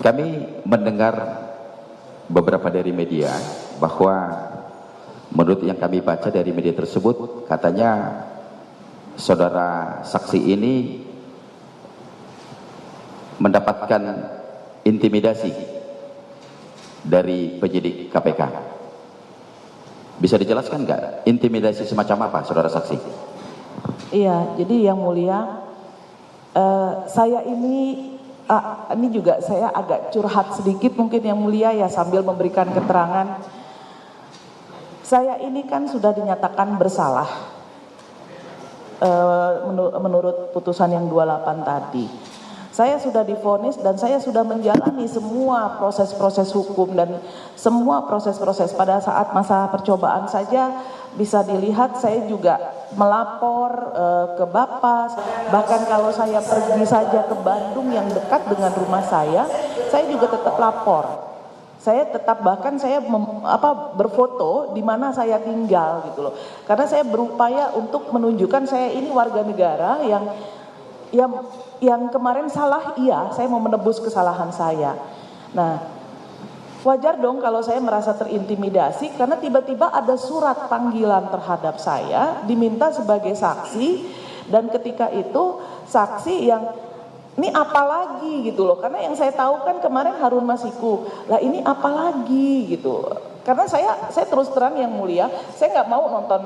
Kami mendengar beberapa dari media bahwa menurut yang kami baca dari media tersebut, katanya saudara saksi ini mendapatkan intimidasi dari penyidik KPK. Bisa dijelaskan nggak intimidasi semacam apa, saudara saksi? Iya, jadi yang mulia, saya ini juga saya agak curhat sedikit mungkin yang mulia ya, sambil memberikan keterangan. Saya ini kan sudah dinyatakan bersalah menurut putusan yang 28 tadi. Saya sudah divonis dan saya sudah menjalani semua proses-proses hukum dan semua proses-proses. Pada saat masa percobaan saja bisa dilihat saya juga melapor ke Bapas. Bahkan kalau saya pergi saja ke Bandung yang dekat dengan rumah saya juga tetap lapor. Saya tetap bahkan saya berfoto di mana saya tinggal gitu loh. Karena saya berupaya untuk menunjukkan saya ini warga negara yang kemarin salah, iya, saya mau menebus kesalahan saya. Nah, wajar dong kalau saya merasa terintimidasi karena tiba-tiba ada surat panggilan terhadap saya, diminta sebagai saksi, dan ketika itu saksi yang ini apa lagi gitu loh, karena yang saya tahu kan kemarin Harun Masiku, lah ini apa lagi gitu. Karena saya terus terang yang mulia, saya nggak mau nonton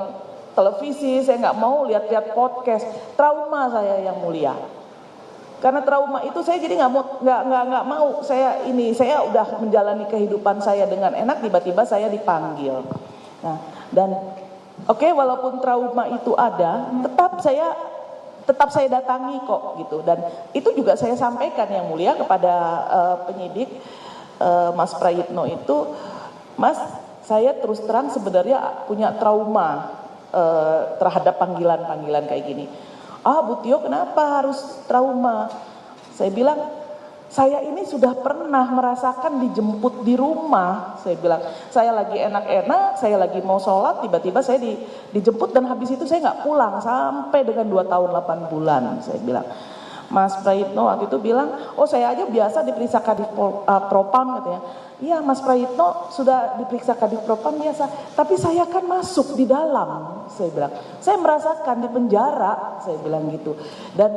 televisi, saya nggak mau lihat-lihat podcast, trauma saya yang mulia. Karena trauma itu saya jadi nggak mau saya udah menjalani kehidupan saya dengan enak, tiba-tiba saya dipanggil. Nah, dan oke, walaupun trauma itu ada, tetap saya datangi kok gitu, dan itu juga saya sampaikan yang mulia kepada penyidik Mas Prayitno itu, Mas, saya terus terang sebenarnya punya trauma terhadap panggilan-panggilan kayak gini. Ah, Bu Tio, kenapa harus trauma? Saya bilang, saya ini sudah pernah merasakan dijemput di rumah. Saya bilang, saya lagi enak-enak, saya lagi mau sholat, tiba-tiba saya dijemput dan habis itu saya nggak pulang sampai dengan 2 tahun 8 bulan. Saya bilang, Mas Prayitno waktu itu bilang, oh saya aja biasa diperiksa Kadif Propam katanya. Iya, Mas Prayitno sudah diperiksa Kadif Propam biasa, tapi saya kan masuk di dalam. Saya bilang, saya merasakan di penjara, saya bilang gitu. Dan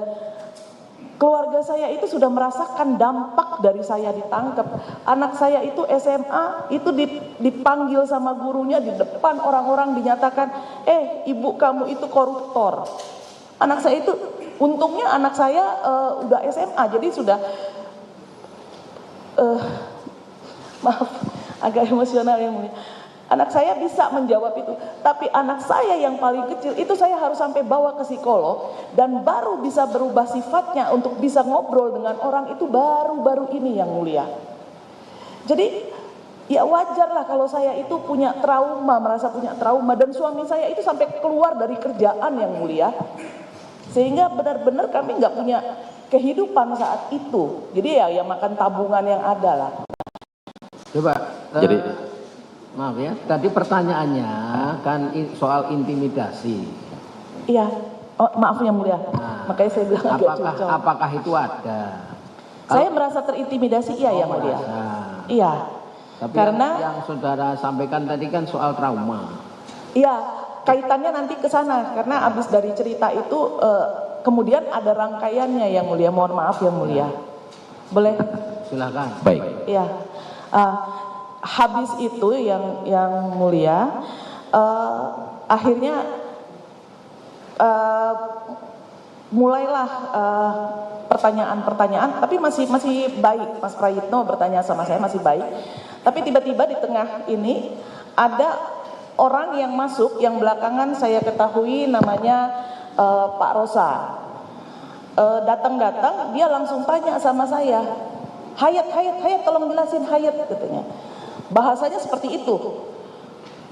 keluarga saya itu sudah merasakan dampak dari saya ditangkap. Anak saya itu SMA, itu dipanggil sama gurunya di depan orang-orang, dinyatakan, ibu kamu itu koruptor. Anak saya itu, untungnya anak saya udah SMA, jadi sudah, maaf, agak emosional yang mulia. Anak saya bisa menjawab itu, tapi anak saya yang paling kecil itu saya harus sampai bawa ke psikolog dan baru bisa berubah sifatnya untuk bisa ngobrol dengan orang itu baru-baru ini yang mulia. Jadi ya wajar lah kalau saya itu punya trauma, merasa punya trauma, dan suami saya itu sampai keluar dari kerjaan yang mulia, sehingga benar-benar kami nggak punya kehidupan saat itu. Jadi ya makan tabungan yang ada lah. Coba. Jadi maaf ya, tadi pertanyaannya kan soal intimidasi. Iya, maaf yang mulia. Makanya saya bilang agak cucok. Apakah itu ada? Saya merasa terintimidasi, iya yang mulia. Iya. Tapi karena yang saudara sampaikan tadi kan soal trauma. Iya, kaitannya nanti ke sana karena abis dari cerita itu kemudian ada rangkaiannya yang mulia. Mohon maaf yang mulia. Boleh? Silakan. Baik. Iya. Habis itu yang mulia, akhirnya mulailah pertanyaan-pertanyaan, tapi masih baik. Mas Prayitno bertanya sama saya masih baik, tapi tiba-tiba di tengah ini ada orang yang masuk yang belakangan saya ketahui namanya Pak Rosa. Datang-datang dia langsung tanya sama saya, Hayat, tolong jelasin Hayat, katanya. Bahasanya seperti itu.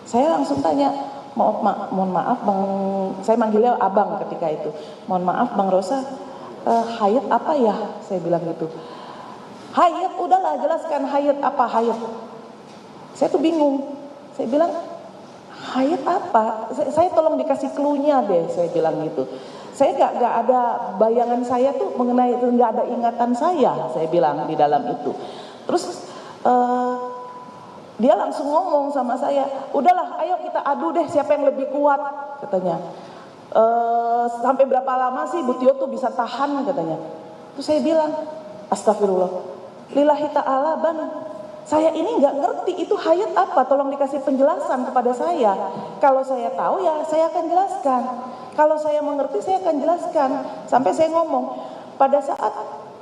Saya langsung tanya, mohon maaf Bang, saya manggilnya Abang ketika itu. Mohon maaf Bang Rosa, Hayat apa ya? Saya bilang gitu. Hayat, udahlah jelaskan Hayat apa Hayat. Saya tuh bingung. Saya bilang, Hayat apa? Saya tolong dikasih clue-nya deh, saya bilang gitu. Saya nggak ada bayangan saya tuh mengenai itu, nggak ada ingatan saya bilang di dalam itu. Terus dia langsung ngomong sama saya, udahlah ayo kita adu deh siapa yang lebih kuat katanya. Sampai berapa lama sih Bu Tio tuh bisa tahan katanya. Terus saya bilang, astagfirullah, lillahi ta'ala Ban, saya ini nggak ngerti itu hayat apa, tolong dikasih penjelasan kepada saya. Kalau saya tahu ya saya akan jelaskan, kalau saya mengerti saya akan jelaskan. Sampai saya ngomong, pada saat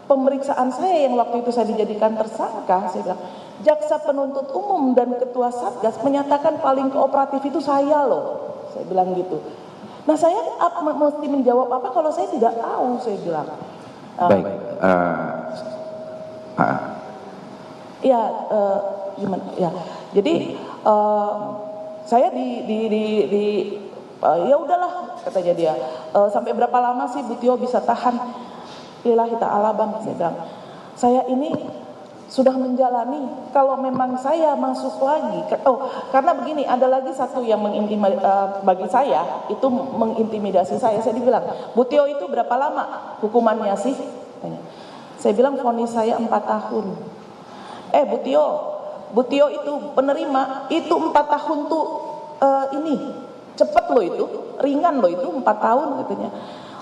pemeriksaan saya yang waktu itu saya dijadikan tersangka, saya bilang, jaksa penuntut umum dan ketua Satgas menyatakan paling kooperatif itu saya loh, saya bilang gitu. Nah saya mesti menjawab apa kalau saya tidak tahu, saya bilang. Baik, Ya, gimana? Ya, jadi saya ya udahlah katanya dia. Sampai berapa lama sih Bu Tio bisa tahan? Lillahi ta'ala Bang, saya bilang. Saya ini sudah menjalani, kalau memang saya masuk lagi, karena begini, ada lagi satu yang bagi saya itu mengintimidasi saya. Saya dibilang, Bu Tio itu berapa lama hukumannya sih? Saya bilang vonis saya 4 tahun. Bu Tio itu penerima itu 4 tahun tuh ini cepet loh, itu ringan loh, itu 4 tahun katanya.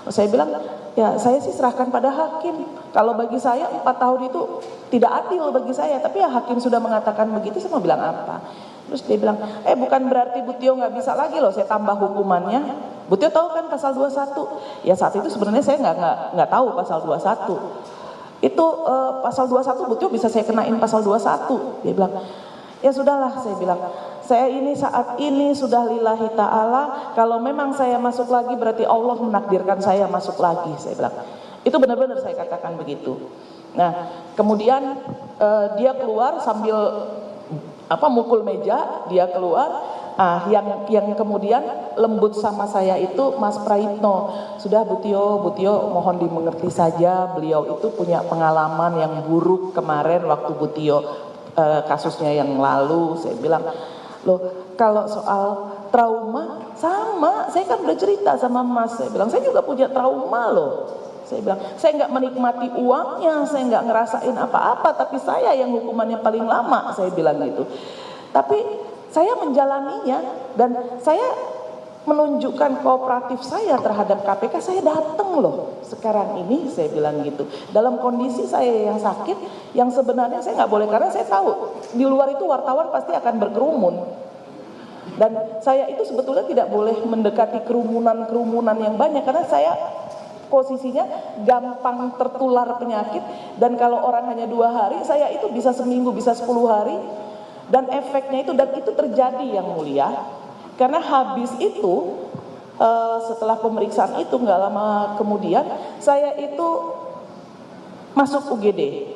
Saya bilang, ya saya sih serahkan pada hakim. Kalau bagi saya 4 tahun itu tidak adil bagi saya, tapi ya hakim sudah mengatakan begitu, saya mau bilang apa? Terus dia bilang, bukan berarti Bu Tio nggak bisa lagi loh saya tambah hukumannya. Bu Tio tahu kan pasal 21? Ya saat itu sebenarnya saya nggak tahu pasal 21. Itu pasal 21 Bu Tio bisa saya kenain pasal 21. Dia bilang, ya sudahlah, saya bilang, saya ini saat ini sudah lillahi ta'ala, kalau memang saya masuk lagi berarti Allah menakdirkan saya masuk lagi, saya bilang. Itu benar-benar saya katakan begitu. Nah, kemudian dia keluar sambil mukul meja, dia keluar. Yang kemudian lembut sama saya itu Mas Praitno. Sudah Bu Tio mohon dimengerti saja, beliau itu punya pengalaman yang buruk kemarin waktu Bu Tio kasusnya yang lalu. Saya bilang, loh kalau soal trauma sama, saya kan udah cerita sama Mas, saya bilang saya juga punya trauma loh. Saya bilang, saya nggak menikmati uangnya, saya nggak ngerasain apa-apa, tapi saya yang hukumannya paling lama, saya bilang gitu. Tapi saya menjalaninya dan saya menunjukkan kooperatif saya terhadap KPK, saya datang loh sekarang ini, saya bilang gitu. Dalam kondisi saya yang sakit, yang sebenarnya saya nggak boleh, karena saya tahu di luar itu wartawan pasti akan berkerumun. Dan saya itu sebetulnya tidak boleh mendekati kerumunan yang banyak, karena saya posisinya gampang tertular penyakit. Dan kalau orang hanya 2 hari, saya itu bisa seminggu, bisa 10 hari. Dan efeknya itu, dan itu terjadi yang mulia. Karena habis itu, setelah pemeriksaan itu nggak lama kemudian, saya itu masuk UGD.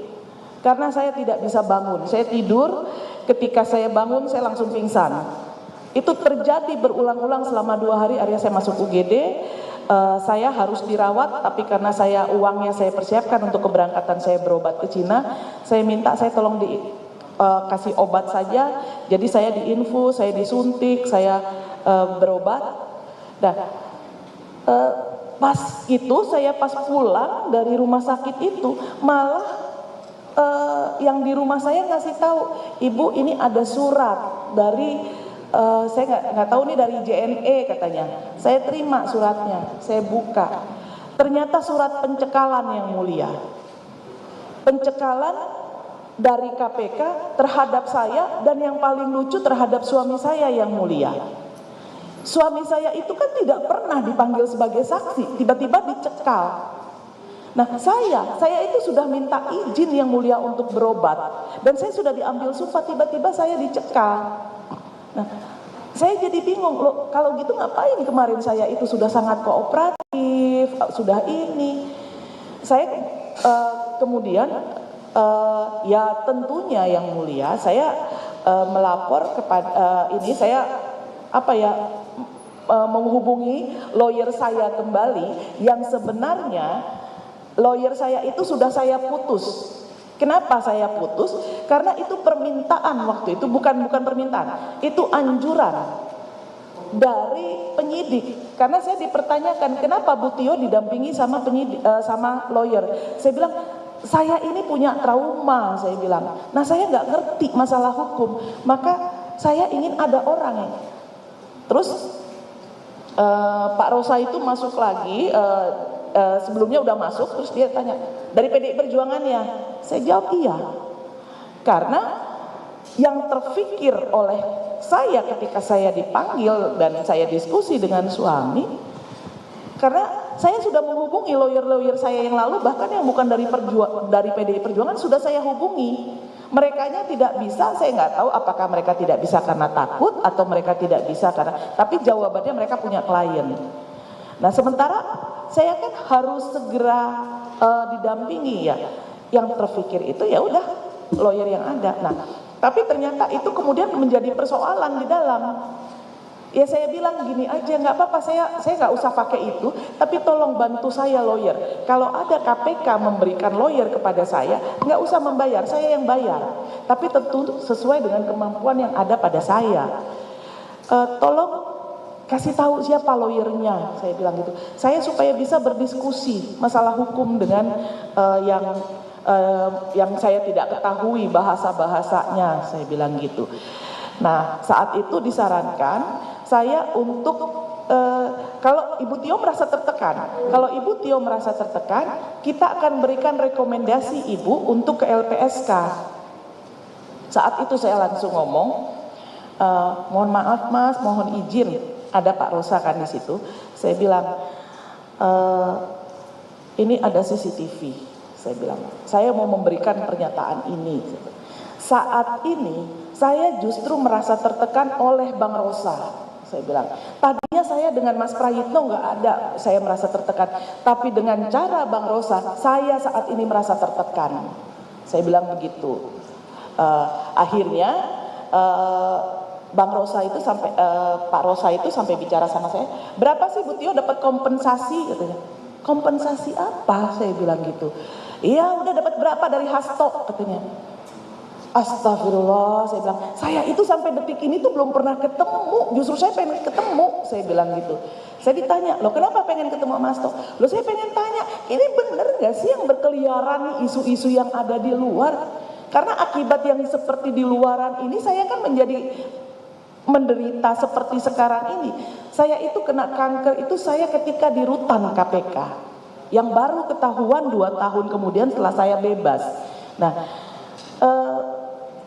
Karena saya tidak bisa bangun, saya tidur, ketika saya bangun saya langsung pingsan. Itu terjadi berulang-ulang selama 2 hari, akhirnya saya masuk UGD. Saya harus dirawat, tapi karena uangnya saya persiapkan untuk keberangkatan saya berobat ke Cina, saya minta saya tolong kasih obat saja. Jadi saya diinfus, saya disuntik, saya berobat. Nah, pas pulang dari rumah sakit itu, malah yang di rumah saya ngasih tahu, Ibu ini ada surat dari saya nggak tahu nih dari JNE katanya. Saya terima suratnya, saya buka. Ternyata surat pencekalan yang mulia. Pencekalan dari KPK terhadap saya, dan yang paling lucu terhadap suami saya yang mulia. Suami saya itu kan tidak pernah dipanggil sebagai saksi, tiba-tiba dicekal. Nah saya itu sudah minta izin yang mulia untuk berobat, dan saya sudah diambil sumpah, tiba-tiba saya dicekal. Nah, saya jadi bingung, loh kalau gitu ngapain kemarin saya itu sudah sangat kooperatif, sudah ini. Saya kemudian ya tentunya yang mulia, saya melapor kepada saya menghubungi lawyer saya kembali, yang sebenarnya lawyer saya itu sudah saya putus. Kenapa saya putus? Karena itu permintaan waktu itu, bukan permintaan, itu anjuran dari penyidik. Karena saya dipertanyakan, kenapa Bu Tio didampingi sama penyidik, sama lawyer. Saya bilang, saya ini punya trauma, saya bilang. Nah, saya nggak ngerti masalah hukum, maka saya ingin ada orang yang. Terus Pak Rosa itu masuk lagi, sebelumnya udah masuk, terus dia tanya, dari PDI Perjuangan ya? Saya jawab iya. Karena yang terfikir oleh saya ketika saya dipanggil dan saya diskusi dengan suami, karena saya sudah menghubungi lawyer-lawyer saya yang lalu, bahkan yang bukan dari PDI Perjuangan sudah saya hubungi. Merekanya tidak bisa, saya nggak tahu apakah mereka tidak bisa karena takut atau mereka tidak bisa karena, tapi jawabannya mereka punya klien. Nah, sementara saya kan harus segera didampingi ya. Yang terfikir itu ya udah lawyer yang ada. Nah, tapi ternyata itu kemudian menjadi persoalan di dalam. Ya saya bilang gini aja, nggak apa-apa, saya nggak usah pakai itu, tapi tolong bantu saya lawyer. Kalau ada KPK memberikan lawyer kepada saya, nggak usah membayar, saya yang bayar. Tapi tentu sesuai dengan kemampuan yang ada pada saya. Tolong kasih tahu siapa lawyernya, saya bilang gitu. Saya supaya bisa berdiskusi masalah hukum dengan yang saya tidak ketahui bahasa-bahasanya, saya bilang gitu. Nah, saat itu disarankan saya untuk kalau Ibu Tio merasa tertekan, kita akan berikan rekomendasi Ibu untuk ke LPSK. Saat itu saya langsung ngomong, mohon maaf Mas, mohon izin, ada Pak Rosa kan di situ. Saya bilang, ini ada CCTV. Saya bilang, saya mau memberikan pernyataan ini. Saat ini saya justru merasa tertekan oleh Bang Rosa. Saya bilang, tadinya saya dengan Mas Prayitno nggak ada, saya merasa tertekan. Tapi dengan cara Bang Rosa, saya saat ini merasa tertekan. Saya bilang begitu. Akhirnya Bang Rosa itu sampai, Pak Rosa itu sampai bicara sama saya, berapa sih Bu Tio dapat kompensasi? Katanya. Kompensasi apa? Saya bilang gitu. Iya, udah dapat berapa dari Hasto? Katanya. Astagfirullah, saya bilang, saya itu sampai detik ini tuh belum pernah ketemu, justru saya pengen ketemu, saya bilang gitu. Saya ditanya, loh kenapa pengen ketemu Mas Hasto? Loh saya pengen tanya, ini bener gak sih yang berkeliaran nih isu-isu yang ada di luar? Karena akibat yang seperti di luaran ini saya kan menjadi menderita seperti sekarang ini. Saya itu kena kanker itu saya ketika di rutan KPK, yang baru ketahuan 2 tahun kemudian setelah saya bebas. Nah,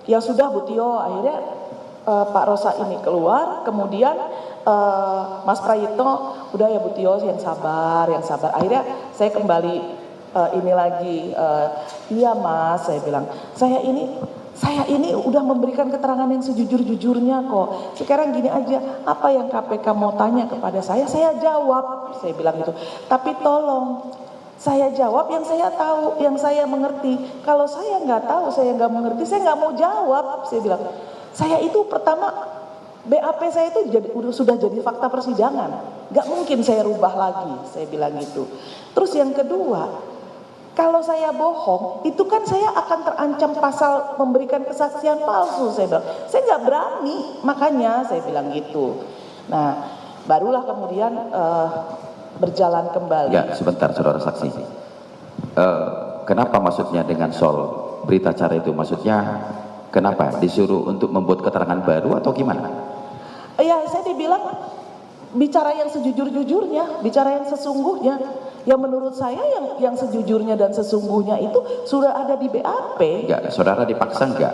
ya sudah Bu Tio, akhirnya Pak Rosa ini keluar, kemudian Mas Prayitno, udah ya Bu Tio yang sabar. Akhirnya saya kembali ini lagi, iya Mas, saya bilang, saya ini udah memberikan keterangan yang sejujur-jujurnya kok. Sekarang gini aja, apa yang KPK mau tanya kepada saya jawab, saya bilang gitu. Tapi tolong, saya jawab yang saya tahu, yang saya mengerti. Kalau saya nggak tahu, saya nggak mengerti, saya nggak mau jawab. Saya bilang, saya itu pertama BAP saya itu sudah jadi fakta persidangan, nggak mungkin saya rubah lagi. Saya bilang gitu. Terus yang kedua, kalau saya bohong, itu kan saya akan terancam pasal memberikan kesaksian palsu. Saya bilang, saya nggak berani, makanya saya bilang gitu. Nah, barulah kemudian berjalan kembali. Ya, sebentar saudara saksi. Kenapa maksudnya dengan soal berita acara itu? Maksudnya kenapa disuruh untuk membuat keterangan baru atau gimana? Ya, saya dibilang bicara yang sejujur-jujurnya, bicara yang sesungguhnya. Ya menurut saya yang sejujurnya dan sesungguhnya itu sudah ada di BAP. Enggak, saudara dipaksa enggak?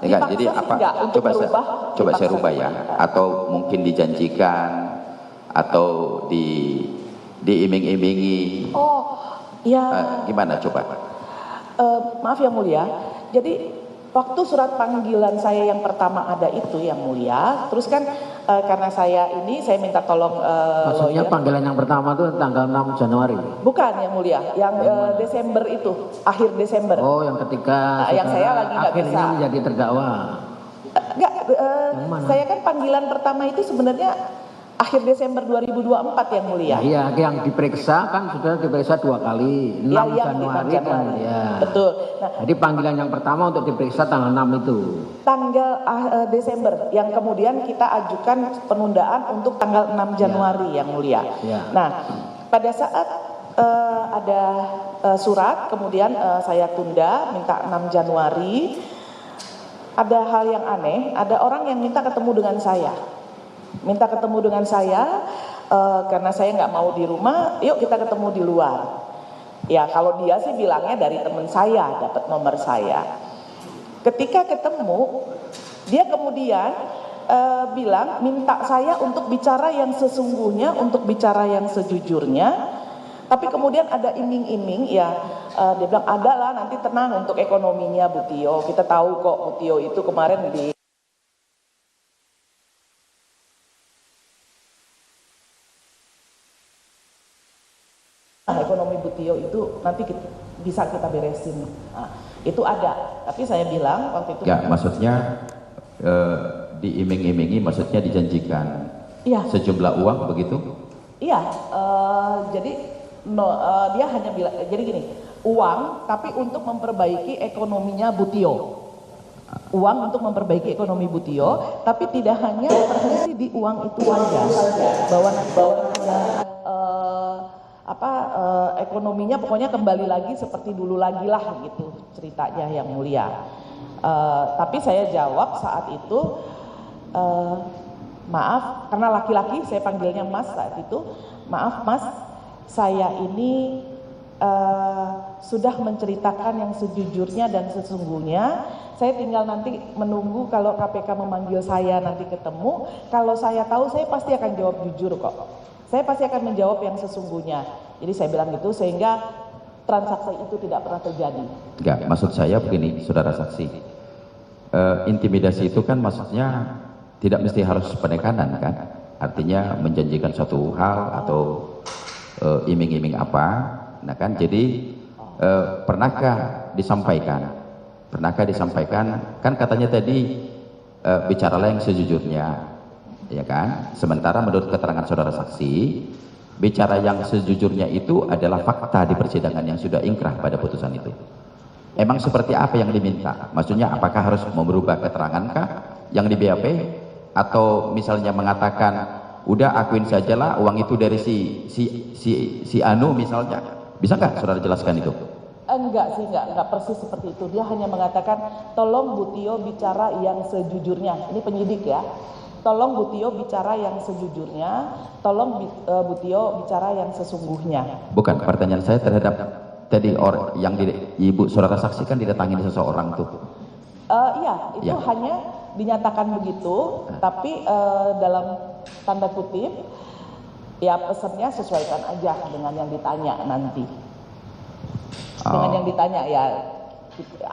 Enggak, jadi apa? Coba saya rubah ya. Atau mungkin dijanjikan atau diiming-imingi. Oh, ya. Gimana coba? Maaf yang mulia. Jadi waktu surat panggilan saya yang pertama ada itu yang mulia, terus kan karena saya minta tolong maksudnya lawyer. panggilan yang pertama itu tanggal 6 Januari? Bukan yang mulia, yang Desember itu, akhir Desember. Oh, yang ketika yang saya lagi nggak bisa. akhirnya menjadi terdakwa. Enggak, saya kan panggilan pertama itu sebenarnya akhir Desember 2024 yang mulia. Iya, yang diperiksa kan sudah diperiksa 2 kali, 6 Januari kan. Ya. Betul. Nah, jadi panggilan yang pertama untuk diperiksa tanggal 6 itu. Tanggal Desember yang kemudian kita ajukan penundaan untuk tanggal 6 Januari yang mulia. Ya. Nah, pada saat ada surat, kemudian saya tunda, minta 6 Januari. Ada hal yang aneh, ada orang yang minta ketemu dengan saya. Minta ketemu dengan saya, karena saya nggak mau di rumah, yuk kita ketemu di luar. Ya kalau dia sih bilangnya dari teman saya, dapat nomor saya. Ketika ketemu, dia kemudian bilang minta saya untuk bicara yang sesungguhnya, untuk bicara yang sejujurnya. Tapi kemudian ada iming-iming, ya dia bilang ada lah nanti tenang untuk ekonominya Bu Tio. Kita tahu kok Bu Tio itu kemarin di ekonomi Bu Tio itu nanti bisa kita beresin. Nah, itu ada. Tapi saya bilang waktu itu. Ya, maksudnya diiming-imingi, maksudnya dijanjikan sejumlah uang begitu? Iya, jadi dia hanya bilang, jadi gini, uang tapi untuk memperbaiki ekonominya Bu Tio. Uang untuk memperbaiki ekonomi Bu Tio, tapi tidak hanya terhenti di uang itu saja. Bahwa ekonominya pokoknya kembali lagi seperti dulu lagi lah gitu ceritanya yang mulia. Tapi saya jawab saat itu, maaf karena laki-laki saya panggilnya Mas saat itu, maaf Mas, saya ini sudah menceritakan yang sejujurnya dan sesungguhnya. Saya tinggal nanti menunggu kalau KPK memanggil saya nanti ketemu. Kalau saya tahu saya pasti akan jawab jujur kok. Saya pasti akan menjawab yang sesungguhnya. Jadi saya bilang gitu sehingga transaksi itu tidak pernah terjadi. Enggak, maksud saya begini, saudara saksi. Intimidasi itu kan maksudnya tidak mesti harus penekanan kan? Artinya menjanjikan suatu hal atau iming-iming apa, nah kan? Jadi pernahkah disampaikan? Pernahkah disampaikan? Kan katanya tadi bicaralah yang sejujurnya, ya kan? Sementara menurut keterangan saudara saksi, bicara yang sejujurnya itu adalah fakta di persidangan yang sudah ingkrah pada putusan itu. Emang seperti apa yang diminta? Maksudnya apakah harus merubah keterangankah yang di BAP? Atau misalnya mengatakan, udah akuin sajalah uang itu dari si Anu misalnya. Bisa nggak saudara jelaskan itu? Enggak sih, enggak persis seperti itu. Dia hanya mengatakan, tolong Bu Tio bicara yang sejujurnya. Ini penyidik ya. Tolong Bu Tio bicara yang sejujurnya, tolong Bu Tio bicara yang sesungguhnya. Bukan, pertanyaan saya terhadap tadi yang ibu saudara saksikan didatangi seseorang tuh. Iya, itu hanya dinyatakan begitu, tapi dalam tanda kutip, ya pesannya sesuaikan aja dengan yang ditanya nanti. Dengan yang ditanya ya,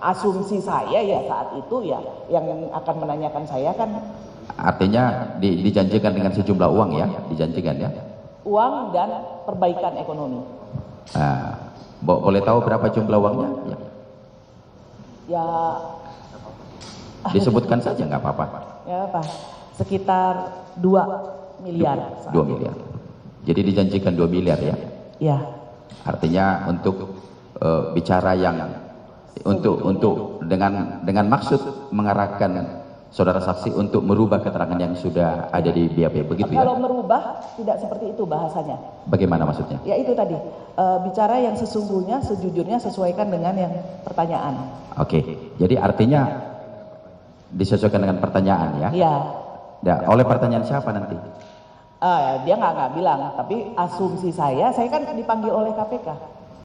asumsi saya ya saat itu ya, yang akan menanyakan saya kan. Artinya dijanjikan dengan sejumlah uang ya, dijanjikan ya? Uang dan perbaikan ekonomi. Boleh tahu berapa jumlah uangnya? Ya. Disebutkan saja nggak apa-apa. Ya Pak, sekitar 2 miliar. 2 miliar. Jadi dijanjikan 2 miliar ya? Ya. Artinya untuk bicara yang untuk dengan maksud mengarahkan saudara saksi untuk merubah keterangan yang sudah ada di BAP begitu ya? Kalau merubah tidak seperti itu bahasanya. Bagaimana maksudnya? Ya itu tadi, bicara yang sesungguhnya, sejujurnya sesuaikan dengan yang pertanyaan. Oke, jadi artinya disesuaikan dengan pertanyaan ya? Iya. Oleh pertanyaan siapa nanti? Dia nggak bilang, tapi asumsi saya kan dipanggil oleh KPK.